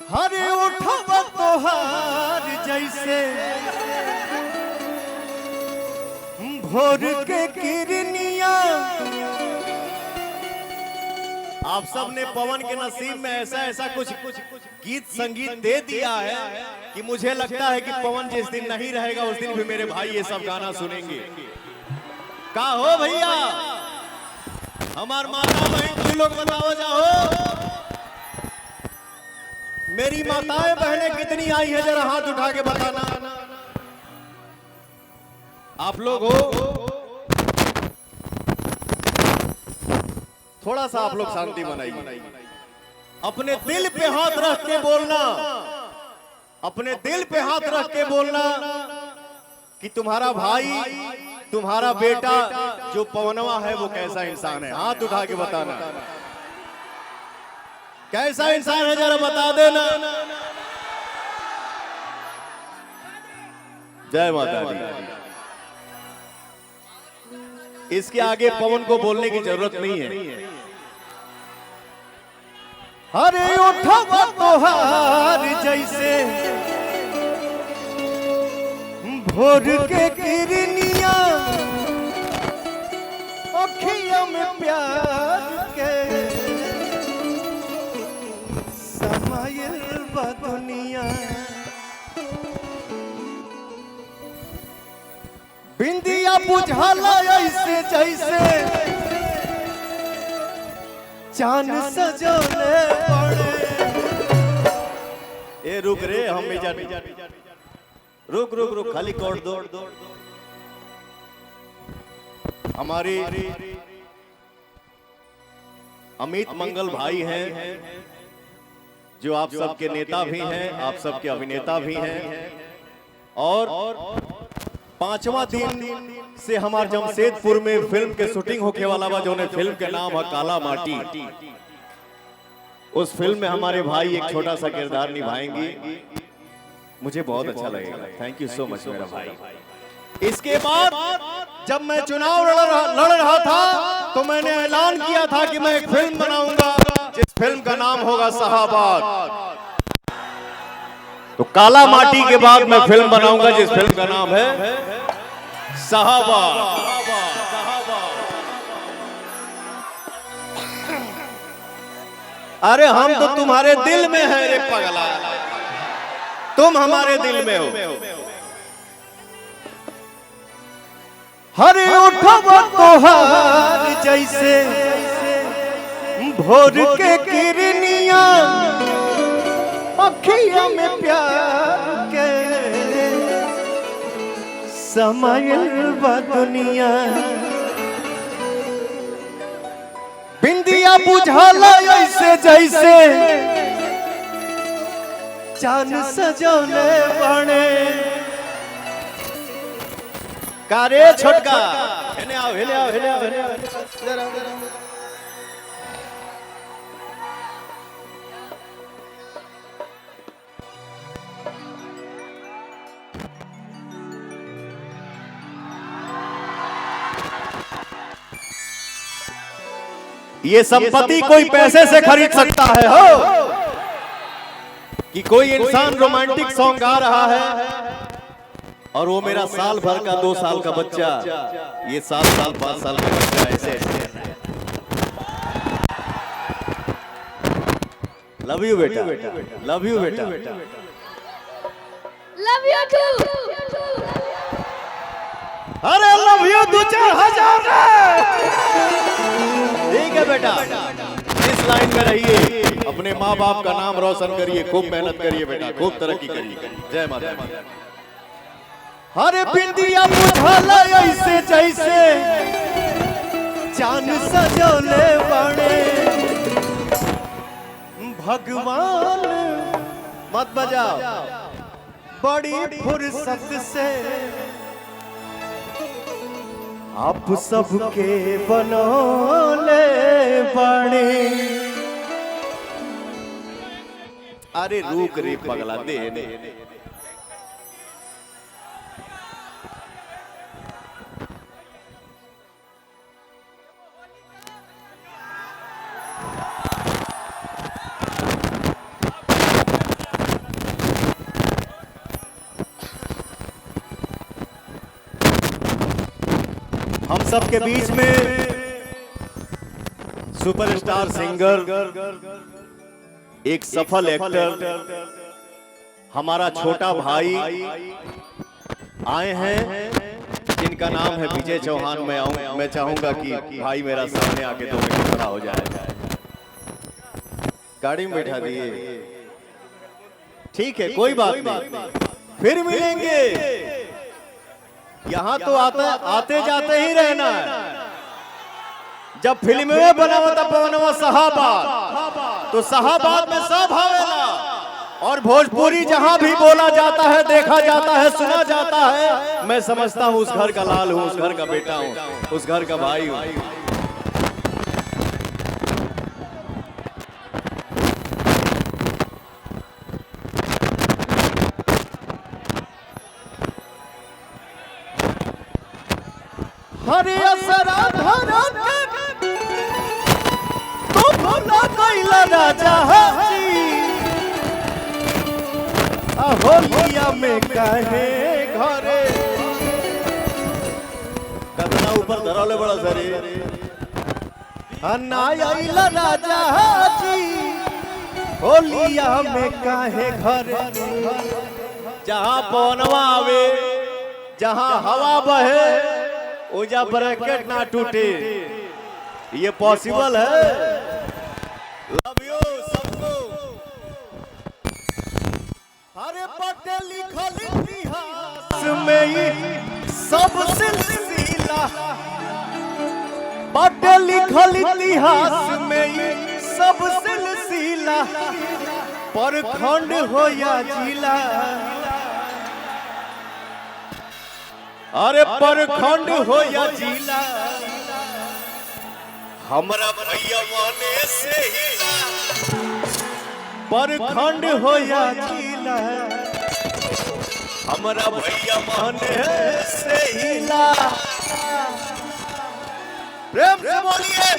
हरे उठवा तोहार जैसे भोर के किरनिया। आप सब ने पवन के नसीब में ऐसा ऐसा कुछ गीत संगीत दे दिया है कि मुझे लगता है कि पवन जिस दिन नहीं रहेगा उस दिन भी मेरे भाई ये सब गाना सुनेंगे। का हो भैया, हमार माता बहन तुम लोग बताओ जाओ, मेरी माताएं बहनें कितनी आई है जरा हाथ उठा के बताना। आप लोग हो, थोड़ा सा आप लोग शांति बनाइए। अपने दिल पे हाथ रख के बोलना, अपने दिल पे हाथ रख के बोलना कि तुम्हारा भाई, तुम्हारा बेटा जो पवनवा है वो कैसा इंसान है। हाथ उठा के बताना कैसा इंसान है, जरा बता देना। जय माता दी। इसके आगे पवन को बोलने की जरूरत नहीं है। हरे उठवा तोहार जैसे भोर के किरनिया, अखियों में प्यार के समायल बा दुनिया। बिंदिया बुझाला ऐसे जैसे चांद सजोले पड़े। ए रुक रे, हम भी जाने, रुक रुक रुक, खाली कॉर्ड दो। हमारे अमित मंगल भाई हैं जो आप सबके नेता भी हैं, आप सबके अभिनेता भी हैं। और 5वां दिन से हमारे जमशेदपुर में फिल्म के शूटिंग होके वाला बा, जो फिल्म के नाम है काला माटी। उस फिल्म में हमारे भाई एक छोटा सा किरदार निभाएंगे, मुझे बहुत अच्छा लगेगा। थैंक यू सो मच मेरा भाई। इसके बाद जब मैं चुनाव लड़ रहा था तो मैंने ऐलान किया था कि मैं एक फिल्म बनाऊंगा जिस फिल्म का नाम होगा शाहबाद। तो काला माटी के बाद मैं फिल्म बनाऊंगा जिस फिल्म का नाम है शाहबाद। अरे हम तो तुम्हारे दिल में है रे पगला, तुम हमारे दिल में हो। हरे उठवा तोहार जैसे भोर के किरनिया, अखियों में प्यार के समायल बा दुनिया। बिंदिया बुझाला ऐसे जैसे चांद सजोले बने। कारे छोटका हेने आओ, हेने आओ, हेने आओ, हेने आओ। ये संपत्ति कोई पैसे से खरीद सकता है हो कि कोई इंसान रोमांटिक सॉन्ग गा रहा है और वो मेरा साल भर का 2 साल का बच्चा, ये 7 साल 5 साल का बच्चा ऐसे लव यू बेटा, लव यू बेटा, लव यू टू। अरे लव यू 2-4 हजार। ठीक है बेटा, इस लाइन में रहिए, अपने माँ बाप का नाम रोशन करिए, खूब मेहनत करिए बेटा, खूब तरक्की करिए। जय माता दी। हरे बिंदिया बुझाला ऐसे जैसे चांद सजोले बने। भगवान मत बजाओ, बड़ी फुर्सत से आप सबके बनोले बने। अरे रुक रे पगला, दे सबके बीच में सुपरस्टार सिंगर, एक सफल एक्टर, हमारा छोटा भाई आए हैं, जिनका नाम है विजय चौहान। मैं चाहूंगा कि भाई मेरा सामने आके 2 मिनट खड़ा हो जाए। गाड़ी में बैठा दिए, ठीक है, कोई बात नहीं, फिर मिलेंगे। यहाँ तो आते जाते ही रहना है। जब फिल्म में बनावा तब बनवा सहाबाद, तो सहाबाद में सब आवेला। और भोजपुरी जहां भी बोला जाता है, देखा जाता है, सुना जाता है, मैं समझता हूं उस घर का लाल हूं, उस घर का बेटा हूं, उस घर का भाई हूं। हरे असरा धरा तो भला कैला राजा जी, होलिया में काहे घरे। कदना ऊपर धराले बड़ा सरे, आइला राजा जी, होलिया में काहे घरे। जहां पवनवा आवे, जहां हवा बहे, ओजा ब्रैकेट ना टूटे, ये पॉसिबल है। लव यू सबको। अरे पढ़े लिखल इतिहास में ही सब सिलसिला, पढ़े लिखल इतिहास में ही सब सिलसिला, परखंड हो या जिला। अरे परखंड हो या जिला, हमरा भैया माने से हिला। परखंड हो या जिला, हमरा भैया माने से हिला। प्रेम से बोलिए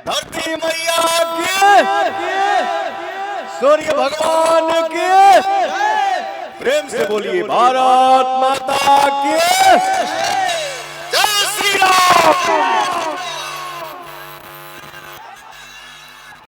धरती मैया की, सूर्य भगवान की। प्रेम से बोलिए भारत माता की जय श्री राम।